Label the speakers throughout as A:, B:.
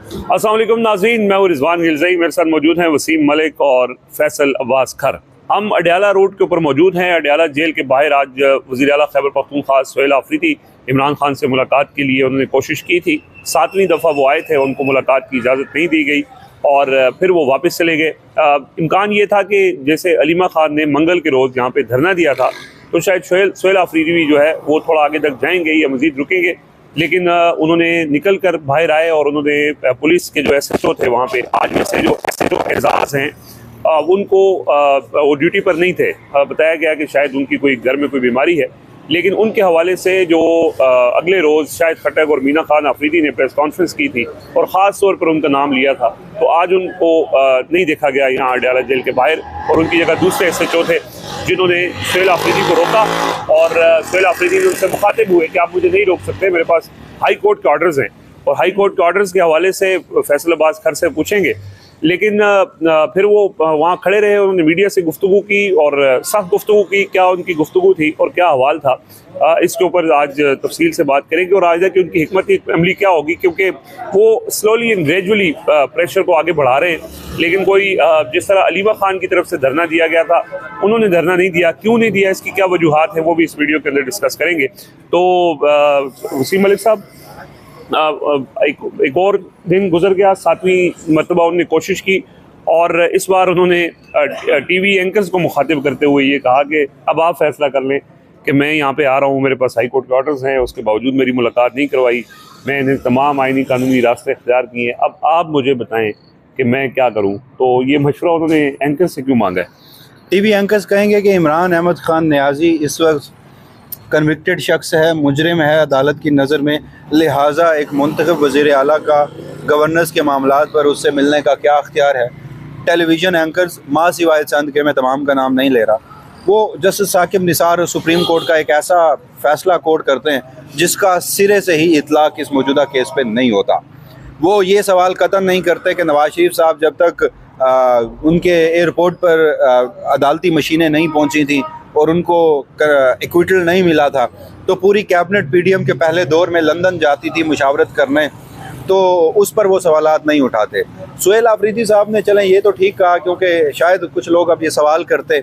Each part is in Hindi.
A: अस्सलाम वालेकुम नाज़रीन, मैं हूं रिजवान गिलज़ई। मेरे साथ मौजूद हैं वसीम मलिक और फैसल अब्बास खर। हम अडयाला रोड के ऊपर मौजूद हैं। अडयाला जेल के बाहर आज वज़ीर आला खैबर पख्तूनख्वा सुहेल आफरीदी इमरान खान से मुलाकात के लिए उन्होंने कोशिश की थी। 7वीं दफ़ा वो आए थे, उनको मुलाकात की इजाज़त नहीं दी गई और फिर वो वापस चले गए। इम्कान ये था कि जैसे अलीमा खान ने मंगल के रोज़ यहाँ पर धरना दिया था, तो शायद सुहेल आफरीदी भी जो है वो थोड़ा आगे तक जाएंगे या मज़ीद रुकेंगे, लेकिन उन्होंने निकल कर बाहर आए और उन्होंने पुलिस के जो SHO थे वहाँ पे, आज में से जो SHO एजाज़ हैं उनको वो ड्यूटी पर नहीं थे। बताया गया कि शायद उनकी कोई घर में कोई बीमारी है, लेकिन उनके हवाले से जो अगले रोज़ शायद खटक और मीना खान आफरीदी ने प्रेस कॉन्फ्रेंस की थी और ख़ास तौर पर उनका नाम लिया था, तो आज उनको नहीं देखा गया यहाँ अडयाला जेल के बाहर और उनकी जगह दूसरे SHO थे जिन्होंने सुहेल आफरीदी को रोका और सुहेल आफरीदी ने उनसे मुखातिब हुए कि आप मुझे नहीं रोक सकते, मेरे पास हाई कोर्ट के ऑर्डर्स हैं और हाई कोर्ट के ऑर्डर्स के हवाले से फैसल अब्बास खर से पूछेंगे। लेकिन फिर वो वहाँ खड़े रहे, उन्होंने मीडिया से गुफ्तगू की और सख्त गुफ्तगू की। क्या उनकी गुफ्तगू थी और क्या हवाल था, इसके ऊपर आज तफसील से बात करेंगे और आज कि उनकी हिकमत अमली क्या होगी, क्योंकि वो स्लोली एंड ग्रेजुअली प्रेशर को आगे बढ़ा रहे हैं। लेकिन कोई जिस तरह अलीमा खान की तरफ से धरना दिया गया था, उन्होंने धरना नहीं दिया, क्यों नहीं दिया, इसकी क्या वजूहात है, वो भी इस वीडियो के अंदर डिस्कस करेंगे। तो वसीम मलिक साहब, एक और दिन गुजर गया, 7वीं मरतबा उन्होंने कोशिश की और इस बार उन्होंने TV एंकर्स को मुखातिब करते हुए ये कहा कि अब आप फैसला कर लें कि मैं यहाँ पे आ रहा हूँ, मेरे पास हाई कोर्ट के ऑर्डर्स हैं, उसके बावजूद मेरी मुलाकात नहीं करवाई, मैंने तमाम आइनी कानूनी रास्ते इख्तियार किए हैं, अब आप मुझे बताएं कि मैं क्या करूँ। तो ये मशवरा उन्होंने एंकर से क्यों मांगा है?
B: TV एंकर्स कहेंगे कि इमरान अहमद खान न्याजी इस वक्त कन्विक्टेड शख्स है, मुजरिम है अदालत की नज़र में, लिहाजा एक मुंतखब वज़ीर आला का गवर्नेंस के मामलात पर उससे मिलने का क्या अख्तियार है। टेलीविज़न एंकर्स माँ सिवाय चंद के, मैं तमाम का नाम नहीं ले रहा, वो justice Saqib Nisar supreme court का एक ऐसा फ़ैसला कोर्ट करते हैं जिसका सिरे से ही इतलाक़ इस मौजूदा केस पे नहीं होता। वो ये सवाल कतन नहीं करते कि नवाज शरीफ साहब जब तक उनके एयरपोर्ट पर अदालती मशीनें नहीं पहुंची थी और उनको इक्विटल नहीं मिला था, तो पूरी कैबिनेट PDM के पहले दौर में लंदन जाती थी मुशावरत करने, तो उस पर वो सवालात नहीं उठाते। सुहेल आफरीदी साहब ने चलें ये तो ठीक कहा, क्योंकि शायद कुछ लोग अब ये सवाल करते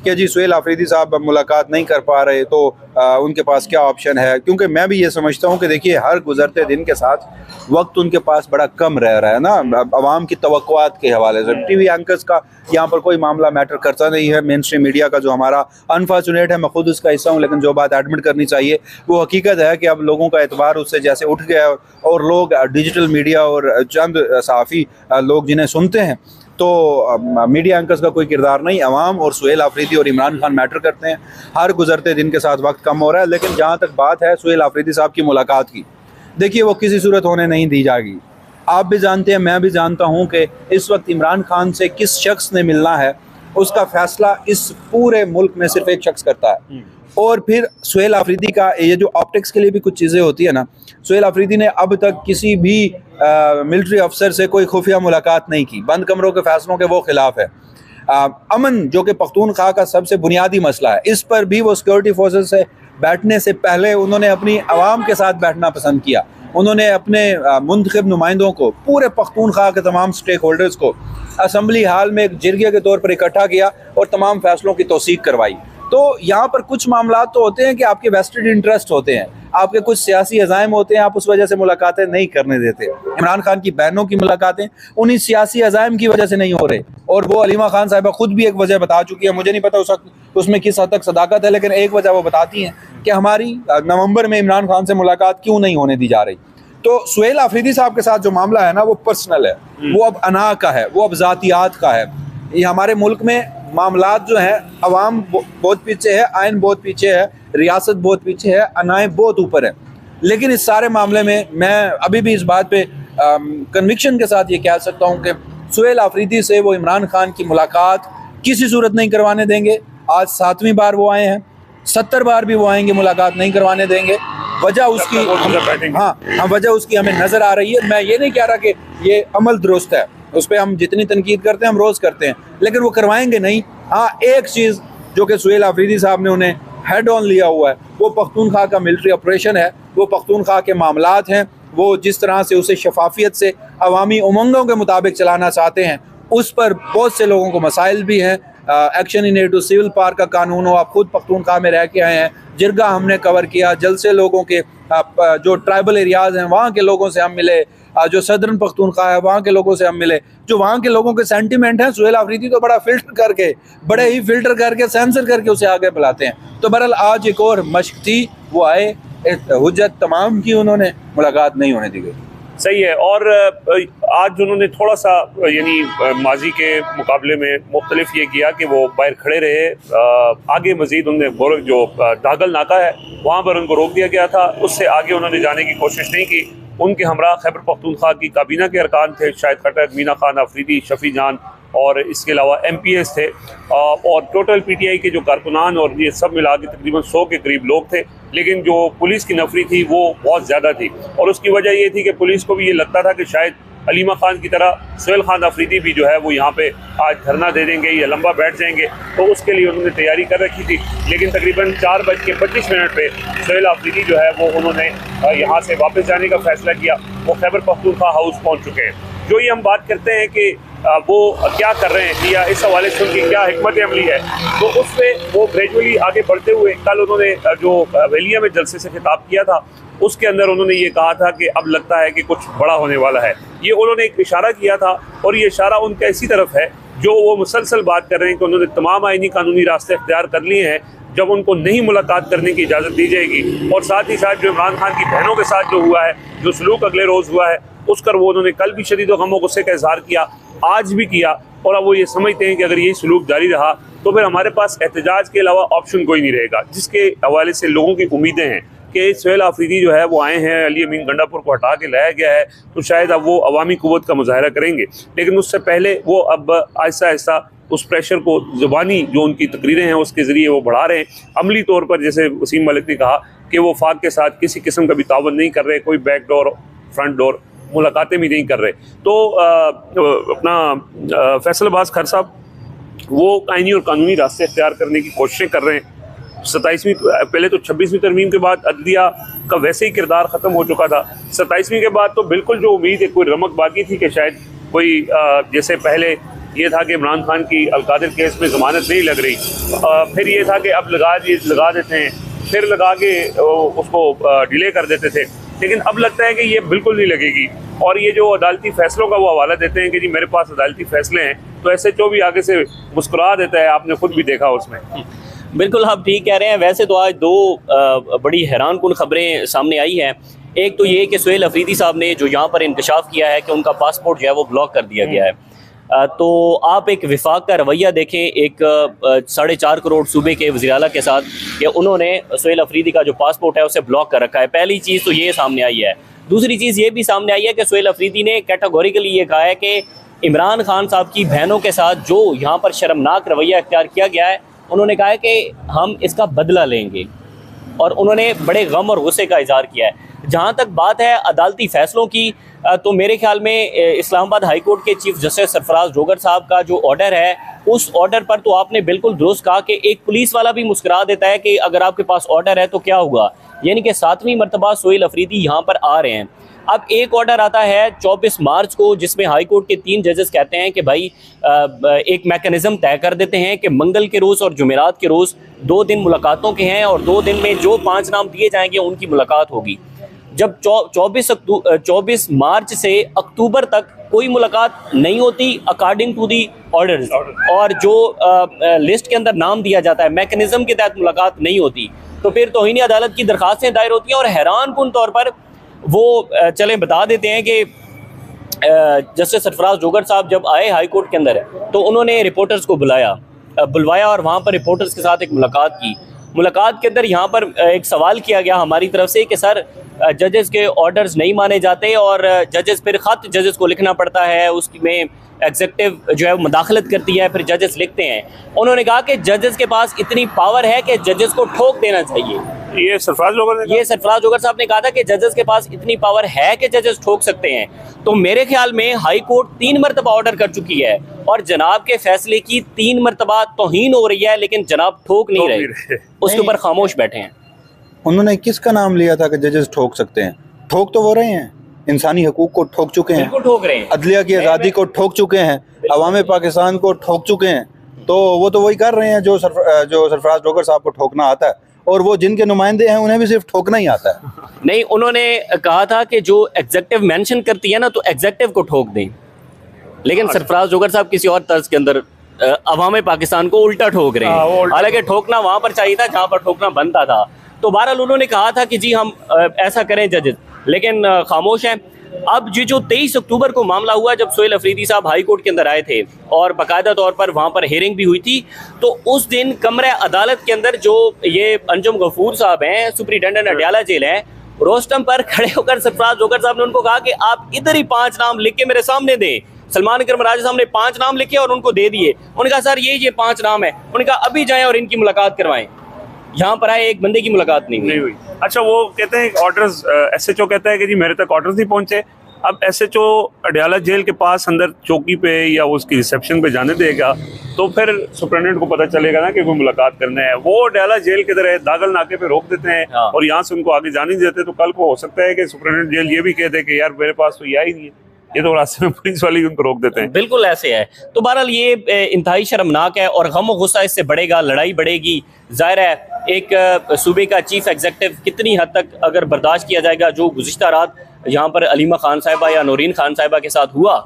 B: कि जी सुहेल आफरीदी साहब अब मुलाकात नहीं कर पा रहे तो उनके पास क्या ऑप्शन है, क्योंकि मैं भी ये समझता हूँ कि देखिए हर गुजरते दिन के साथ वक्त उनके पास बड़ा कम रह रहा है ना, अवाम की तवक्कुआत के हवाले से। TV एंकर्स का यहाँ पर कोई मामला मैटर करता नहीं है, मेन स्ट्रीम मीडिया का जो हमारा अनफॉर्चुनेट है, मैं खुद उसका हिस्सा हूँ, लेकिन जो बात एडमिट करनी चाहिए वो हकीकत है कि अब लोगों का एतबार उससे जैसे उठ गया और लोग डिजिटल मीडिया और चंद सहाफ़ी लोग जिन्हें सुनते हैं, तो मीडिया एंकर्स का कोई किरदार नहीं, अवाम और सुहेल आफरीदी और इमरान खान मैटर करते हैं। हर गुजरते दिन के साथ वक्त कम हो रहा है, लेकिन जहाँ तक बात है सुहेल आफरीदी साहब की मुलाकात की, देखिए वो किसी सूरत होने नहीं दी जाएगी। आप भी जानते हैं, मैं भी जानता हूँ कि इस वक्त इमरान खान से किस शख्स ने मिलना है, उसका फ़ैसला इस पूरे मुल्क में सिर्फ एक शख्स करता है। और फिर सुहेल आफरीदी का ये जो ऑप्टिक्स के लिए भी कुछ चीज़ें होती है ना, सुहेल आफरीदी ने अब तक किसी भी मिलिट्री अफसर से कोई खुफिया मुलाकात नहीं की, बंद कमरों के फैसलों के वो खिलाफ है। अमन जो कि पख्तूनख्वा का सबसे बुनियादी मसला है, इस पर भी वो सिक्योरिटी फोर्सेस से बैठने से पहले उन्होंने अपनी आवाम के साथ बैठना पसंद किया। उन्होंने अपने मुंतखब नुमाइंदों को, पूरे पख्तूनख्वा के तमाम स्टेक होल्डर्स को असम्बली हाल में एक जिरगे के तौर पर इकट्ठा किया और तमाम फैसलों की तौसीक करवाई। तो यहाँ पर कुछ मामला तो होते हैं कि आपके वेस्टेड इंटरेस्ट होते हैं, आपके कुछ सियासी अज़ाइम होते हैं, आप उस वजह से मुलाकातें नहीं करने देते। इमरान खान की बहनों की मुलाकातें उन्हीं सियासी अज़ाइम की वजह से नहीं हो रहे, और वो अलीमा खान साहिबा खुद भी एक वजह बता चुकी है, मुझे नहीं पता उसमें किस हद तक सदाकत है, लेकिन एक वजह वो बताती हैं कि हमारी नवंबर में इमरान खान से मुलाकात क्यों नहीं होने दी जा रही। तो सुहेल आफरीदी साहब के साथ जो मामला है ना, वो पर्सनल है, वो अब अना का है, वो अब ज़ातियात का है। ये हमारे मुल्क में मामलात जो हैं, अवाम बहुत पीछे है, आइन बहुत पीछे है, रियासत बहुत पीछे है, अनाएँ बहुत ऊपर है। लेकिन इस सारे मामले में मैं अभी भी इस बात पे कन्विक्शन के साथ ये कह सकता हूँ कि सुहेल आफरीदी से वो इमरान खान की मुलाकात किसी सूरत नहीं करवाने देंगे। आज 7वीं बार वो आए हैं, 70 बार भी वो आएंगे, मुलाकात नहीं करवाने देंगे। वजह उसकी वजह उसकी हमें नज़र आ रही है। मैं ये नहीं कह रहा कि ये अमल दुरुस्त है, उस पर हम जितनी तनकीद करते हैं हम रोज़ करते हैं, लेकिन वो करवाएंगे नहीं। हाँ, एक चीज़ जो कि सुहेल आफरीदी साहब ने उन्हें हेड ऑन लिया हुआ है, वो पख्तूनख्वा का मिलिट्री ऑपरेशन है, वो पख्तूनख्वा के मामलात हैं, वो जिस तरह से उसे शफाफियत से अवामी उमंगों के मुताबिक चलाना चाहते हैं, उस पर बहुत से लोगों को मसाइल भी हैं। Action in aid to civil park का कानून हो, आप खुद पख्तूनख्वा में रह के आए हैं, जिरगा हमने कवर किया, जलसे लोगों के जो ट्राइबल एरियाज़ हैं वहाँ के लोगों से हम मिले, जो सदरन पख्तूनख्वा है वहाँ के लोगों से हम मिले, जो वहाँ के लोगों के सेंटिमेंट हैं। सुहेल आफरीदी तो बड़ा बड़े ही फिल्टर करके सेंसर करके उसे आगे बुलाते हैं। तो बहरहाल आज एक और मश्क थी, वो आए, हुज्जत तमाम की, उन्होंने मुलाकात नहीं होने दी गई।
A: सही है। और आज उन्होंने थोड़ा सा यानी माजी के मुकाबले में मुख्तलिफ ये किया कि वो बाहर खड़े रहे। आगे मजीद उन्होंने जो दागल नाका है वहाँ पर उनको रोक दिया गया था, उससे आगे उन्होंने जाने की कोशिश नहीं की। उनके हमरा खैबर पख्तूनख्वा की काबीना के अरकान थे, शाहिद खट्टर, मीना खान अफरीदी, शफी जान और इसके अलावा MPs थे, और टोटल PTI के जो कारकुनान और ये सब मिला के तकरीबन 100 के करीब लोग थे। लेकिन जो पुलिस की नफरी थी वो बहुत ज़्यादा थी, और उसकी वजह ये थी कि पुलिस को भी ये लगता था कि शायद अलीमा खान की तरह सुहेल खान अफरीदी भी जो है वो यहाँ पे आज धरना दे देंगे या लंबा बैठ जाएंगे, तो उसके लिए उन्होंने तैयारी कर रखी थी। लेकिन तकरीबन 4:25 पे सुहेल अफरीदी जो है वो उन्होंने यहाँ से वापस जाने का फैसला किया। वो खैबर पख्तूनख्वा हाउस पहुँच चुके हैं। जो ये हम बात करते हैं कि वो क्या कर रहे हैं या इस हवाले से उनकी क्या हिकमत अमली है, तो उसमें वो ग्रेजुअली आगे बढ़ते हुए कल उन्होंने जो वेलिया में जलसे से खिताब किया था उसके अंदर उन्होंने ये कहा था कि अब लगता है कि कुछ बड़ा होने वाला है। ये उन्होंने एक इशारा किया था, और ये इशारा उनके ऐसी तरफ है जो वो मुसलसल बात कर रहे हैं कि उन्होंने तमाम आईनी कानूनी रास्ते इख्तियार कर लिए हैं। जब उनको नहीं मुलाकात करने की इजाज़त दी जाएगी, और साथ ही साथ जो इमरान खान की बहनों के साथ जो हुआ है, जो सलूक अगले रोज़ हुआ है, उस पर वो उन्होंने कल भी शदीद व गम व गुस्से का इजहार किया, आज भी किया, और अब वो ये समझते हैं कि अगर यही सलूक जारी रहा तो फिर हमारे पास एहतजाज के अलावा ऑप्शन कोई नहीं रहेगा। जिसके हवाले से लोगों की उम्मीदें हैं कि सुहेल आफरीदी जो है वो आए हैं, अली अमीन गंडापुर को हटा के लाया गया है, तो शायद अब वो अवामी कुव्वत का मुजाहरा करेंगे। लेकिन उससे पहले वो अब आहिस्ता आहिस्ता उस प्रेशर को ज़बानी जो उनकी तकरीरें हैं उसके ज़रिए वो बढ़ा रहे हैं। अमली तौर पर जैसे वसीम मलिक ने कहा कि वो फाक के साथ किसी किस्म का भी तावन नहीं कर रहे, कोई बैक डोर फ्रंट डोर मुलाकातें भी नहीं कर रहे। तो अपना फैसल अब्बास खर साहब वो आईनी और कानूनी रास्ते इख्तियार करने की कोशिशें कर रहे हैं। 27वीं पहले तो 26वीं तरमीम के बाद अदलिया का वैसे ही किरदार ख़त्म हो चुका था। 27वीं के बाद तो बिल्कुल जो उम्मीद है कोई रमक बाकी थी कि शायद कोई जैसे पहले ये था कि इमरान खान की अलकादिर केस में ज़मानत नहीं लग रही, फिर ये था कि अब लगा देते हैं, फिर लगा के उसको डिले कर देते थे। लेकिन अब लगता है कि ये बिल्कुल नहीं लगेगी, और ये जो अदालती फैसलों का वो हवाला देते हैं कि जी मेरे पास अदालती फैसले हैं, तो SHO भी आगे से मुस्कुरा देता है। आपने खुद भी देखा उसमें।
C: बिल्कुल आप ठीक कह रहे हैं। वैसे तो आज दो बड़ी हैरान कुन खबरें सामने आई हैं। एक तो ये कि सुहेल अफरीदी साहब ने जो यहाँ पर इंकशाफ किया है कि उनका पासपोर्ट जो है वो ब्लॉक कर दिया गया है। तो आप एक विफाक का रवैया देखें, एक 4.5 करोड़ सूबे के वज़ीर आला के साथ, कि उन्होंने सुहेल अफरीदी का जो पासपोर्ट है उसे ब्लॉक कर रखा है। पहली चीज़ तो ये सामने आई है। दूसरी चीज़ ये भी सामने आई है कि सुहेल अफरीदी ने कैटेगोरिकली ये कहा है कि इमरान खान साहब की बहनों के साथ जो यहाँ पर शर्मनाक रवैया इख्तियार किया गया है, उन्होंने कहा है कि हम इसका बदला लेंगे, और उन्होंने बड़े गम और गुस्से का इजहार किया है। जहाँ तक बात है अदालती फ़ैसलों की, तो मेरे ख्याल में इस्लामाबाद हाई कोर्ट के चीफ जस्टिस सरफराज जोगर साहब का जो ऑर्डर है, उस ऑर्डर पर तो आपने बिल्कुल दुरुस्त कहा कि एक पुलिस वाला भी मुस्कुरा देता है कि अगर आपके पास ऑर्डर है तो क्या हुआ। यानी कि 7वीं मरतबा सुहेल अफरीदी यहाँ पर आ रहे हैं। अब एक ऑर्डर आता है 24 मार्च को, जिसमें हाई कोर्ट के 3 जजेस कहते हैं कि भाई एक मैकेनिज़्म तय कर देते हैं कि मंगल के रोज़ और जुमेरात के रोज़ 2 दिन मुलाकातों के हैं, और 2 दिन में जो 5 नाम दिए जाएंगे उनकी मुलाकात होगी। जब 24 मार्च से अक्टूबर तक कोई मुलाकात नहीं होती अकॉर्डिंग टू दी ऑर्डर्स, और जो लिस्ट के अंदर नाम दिया जाता है मैकेनिज़्म के तहत मुलाकात नहीं होती, तो फिर तौहीन अदालत की दरख्वास्तें दायर होती हैं। और हैरान कुन तौर पर वो चलें बता देते हैं कि जस्टिस सरफराज जोगर साहब जब आए हाई कोर्ट के अंदर, तो उन्होंने रिपोर्टर्स को बुलवाया और वहाँ पर रिपोर्टर्स के साथ एक मुलाकात की। मुलाकात के अंदर यहाँ पर एक सवाल किया गया हमारी तरफ से कि सर जजेस के ऑर्डर्स नहीं माने जाते, और जजेस फिर ख़त जजेस को लिखना पड़ता है, उसमें एग्जीक्यूटिव जो है वो मुदाखलत करती है, फिर जजेस लिखते हैं। उन्होंने कहा कि जजेस के पास इतनी पावर है कि जजेस को ठोक देना चाहिए।
A: ये सरफराज
C: जोगर साहब ने कहा था कि जजेस के पास इतनी पावर है कि जजेस ठोक सकते हैं। तो मेरे ख्याल में हाई कोर्ट 3 मरतबा ऑर्डर कर चुकी है, और जनाब के फैसले की 3 मरतबा तौहीन हो रही है, लेकिन जनाब ठोक नहीं रहे, उसके ऊपर खामोश बैठे हैं।
B: उन्होंने किसका नाम लिया था कि जजेस ठोक सकते हैं? ठोक तो वो रहे हैं। इंसानी हकूक़ को ठोक चुके हैं,
C: बिल्कुल ठोक रहे हैं,
B: अदलिया की आज़ादी को ठोक चुके हैं, अवाम पाकिस्तान को ठोक चुके हैं। तो वो तो वही कर रहे हैं जो सरफराज डोगर साहब को ठोकना आता है, और वो जिनके नुमाइंदे हैं उन्हें भी सिर्फ ठोकना ही आता है।
C: नहीं, उन्होंने कहा था कि जो एग्जेक्टिव मेंशन करती है ना, तो एग्जेक्टिव को ठोक दें, लेकिन सरफराज डोगर साहब किसी और तर्ज के अंदर अवाम पाकिस्तान को उल्टा ठोक रहे हैं। हालांकि ठोकना वहां पर चाहिए था जहां पर ठोकना बनता था। तो बहरहाल उन्होंने कहा था कि जी हम ऐसा करें जजेस, लेकिन खामोश हैं। अब ये जो 23 अक्टूबर को मामला हुआ, जब सोहेल अफरीदी साहब हाई कोर्ट के अंदर आए थे और बाकायदा तौर पर वहाँ पर हेयरिंग भी हुई थी, तो उस दिन कमरे अदालत के अंदर जो ये अंजुम गफूर साहब हैं, सुपरिटेंडेंट अडयाला जेल है, रोस्टम पर खड़े होकर सरफराज डोगर साहब ने उनको कहा कि आप इधर ही 5 नाम लिख के मेरे सामने दें। सलमान अकरम राजा साहब ने 5 नाम लिखे और उनको दे दिए। उन्होंने कहा सर ये 5 नाम है। उन्होंने कहा अभी जाएं और इनकी मुलाकात करवाएं। यहाँ पर आए, एक बंदे की मुलाकात नहीं हुई।
A: अच्छा, वो कहते हैं ऑर्डर्स, SHO कहता है कि जी मेरे तक ऑर्डर्स नहीं पहुंचे। अब SHO अडयाला जेल के पास अंदर चौकी पे या उसकी रिसेप्शन पे जाने देगा तो फिर सुपरिटेंडेंट को पता चलेगा ना कि कोई मुलाकात करना है। वो अडयाला जेल के तरह दागल नाके पे रोक देते हैं और यहाँ से उनको आगे जाने नहीं देते। तो कल को हो सकता है कि सुपरिटेंडेंट जेल ये भी कह दे कि यार मेरे पास तो यह ही नहीं है, ये तो रास्ते में पुलिस वाले उनको रोक देते हैं।
C: बिल्कुल ऐसे है। तो बहरहाल ये इंतहाई शर्मनाक है और गम और गुस्सा इससे बढ़ेगा, लड़ाई बढ़ेगी। जाहिर है एक सूबे का चीफ एग्जीक्यूटिव कितनी हद तक अगर बर्दाश्त किया जाएगा, जो गुज़िश्ता रात यहाँ पर अलीमा खान साहिबा या नौरीन खान साहिबा के साथ हुआ,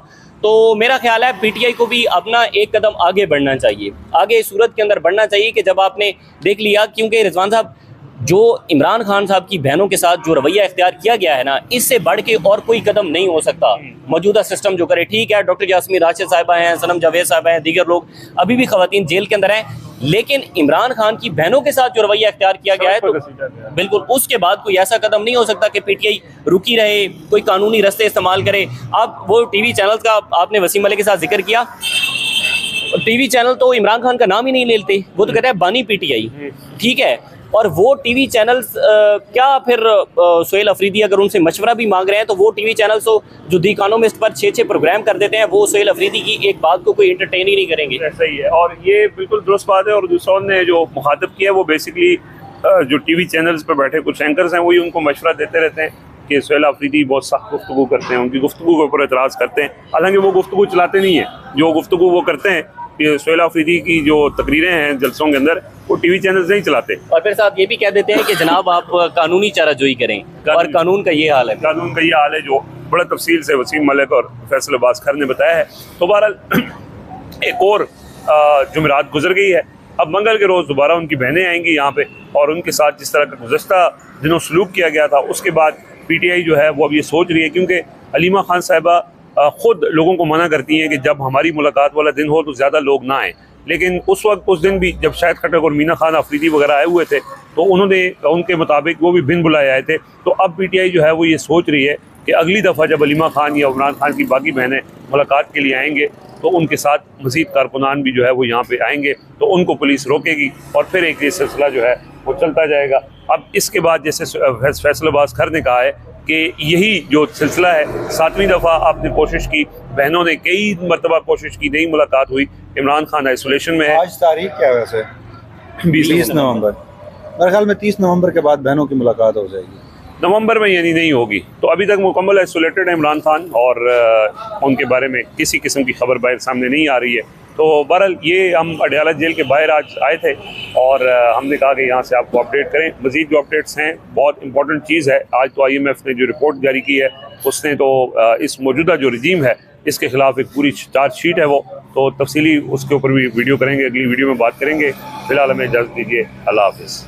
C: तो मेरा ख्याल है PTI को भी अपना एक कदम आगे बढ़ना चाहिए, आगे इस सूरत के अंदर बढ़ना चाहिए कि जब आपने देख लिया, क्योंकि रिजवान साहब जो इमरान खान साहब की बहनों के साथ जो रवैया इख्तियार किया गया है ना, इससे बढ़ के और कोई कदम नहीं हो सकता। मौजूदा सिस्टम जो करे, ठीक है डॉक्टर यास्मीन राशिद साहिबा हैं, सनम जावेद साहिबा हैं, दीगर लोग अभी भी खवातीन जेल के अंदर हैं, लेकिन इमरान खान की बहनों के साथ जो रवैया इख्तियार किया गया है, तो बिल्कुल उसके बाद कोई ऐसा कदम नहीं हो सकता कि PTI रुकी रहे, कोई कानूनी रास्ते इस्तेमाल करे। अब वो TV चैनल का आपने वसीम मलिक के साथ जिक्र किया, TV चैनल तो इमरान खान का नाम ही नहीं लेते, वो तो कहते हैं बानी PTI, ठीक है। और वो TV चैनल्स क्या फिर सोहेल अफरीदी अगर उनसे मशवरा भी मांग रहे हैं, तो वो TV चैनल्स तो जो दी इकोनॉमिस्ट पर 6 प्रोग्राम कर देते हैं, वो सोहेल अफरीदी की एक बात को कोई एंटरटेन ही नहीं करेंगे।
A: ऐसा ही है, और ये बिल्कुल दुरुस्त बात है। और दूसरों ने जो मुखातिब किया वो बेसिकली जो TV चैनल्स पर बैठे कुछ एंकर्स हैं, वही उनको मशवरा देते रहते हैं कि सोहेल अफरीदी बहुत सख्त गुफ्तगू करते हैं, उनकी गुफ्तगू के ऊपर एतराज़ करते हैं। हालांकि वो गुफ्तगू चलाते नहीं हैं, जो गुफ्तगू वो करते हैं कि सोहेल अफरीदी की जो तकरीरें हैं जलसों के अंदर, वो TV चैनल्स नहीं चलाते।
C: और फिर साथ ये भी कह देते हैं कि जनाब आप कानूनी चाराजोई करें, और कानून का ये हाल है।
A: कानून का ये हाल है जो बड़ा तफसील से वसीम मलिक और फैसल अब्बास खर ने बताया है। तो बहरहाल एक और जुमेरात गुजर गई है, अब मंगल के रोज़ दोबारा उनकी बहनें आएंगी यहाँ पे, और उनके साथ जिस तरह का गुज़श्ता दिनों सलूक किया गया था, उसके बाद PTI जो है वो अब ये सोच रही है, क्योंकि अलीमा खान साहिबा ख़ुद लोगों को मना करती हैं कि जब हमारी मुलाकात वाला दिन हो तो ज़्यादा लोग ना आएँ। लेकिन उस दिन भी जब शाहिद खट्टक और मीना खान अफरीदी वगैरह आए हुए थे, तो उन्होंने उनके मुताबिक वो भी बिन बुलाए आए थे। तो अब PTI जो है वो ये सोच रही है कि अगली दफ़ा जब अलीमा खान या इमरान खान की बाकी बहनें मुलाकात के लिए आएंगे, तो उनके साथ मज़ीद कारकुनान भी जो है वो यहाँ पे आएंगे, तो उनको पुलिस रोकेगी और फिर एक ये सिलसिला जो है वो चलता जाएगा। अब इसके बाद जैसे फैसल अब्बास खर ने कहा है कि यही जो सिलसिला है, 7वीं दफ़ा आपने कोशिश की, बहनों ने कई मरतबा कोशिश की, नहीं मुलाकात हुई, इमरान खान आइसोलेशन में है।
B: आज तारीख क्या है वैसे? 20 नवंबर। मेरे ख्याल में 30 नवंबर के बाद बहनों की मुलाकात हो जाएगी।
A: नवंबर में यानी नहीं होगी, तो अभी तक मुकम्मल आइसोलेटेड है इमरान खान, और उनके बारे में किसी किस्म की खबर बाहर सामने नहीं आ रही है। तो बहरहाल ये हम अडयाला जेल के बाहर आज आए थे और हमने कहा कि यहाँ से आपको अपडेट करें। मज़ीद जो अपडेट्स हैं, बहुत इंपॉर्टेंट चीज़ है, आज तो IMF ने जो रिपोर्ट जारी की है, उसने तो इस मौजूदा जो रजीम है इसके ख़िलाफ़ एक पूरी चार्जशीट है वो, तो तफसीली उसके ऊपर भी वीडियो करेंगे, अगली वीडियो में बात करेंगे। फ़िलहाल हमें इजाज़त दीजिए, अल्लाह हाफ़िज़।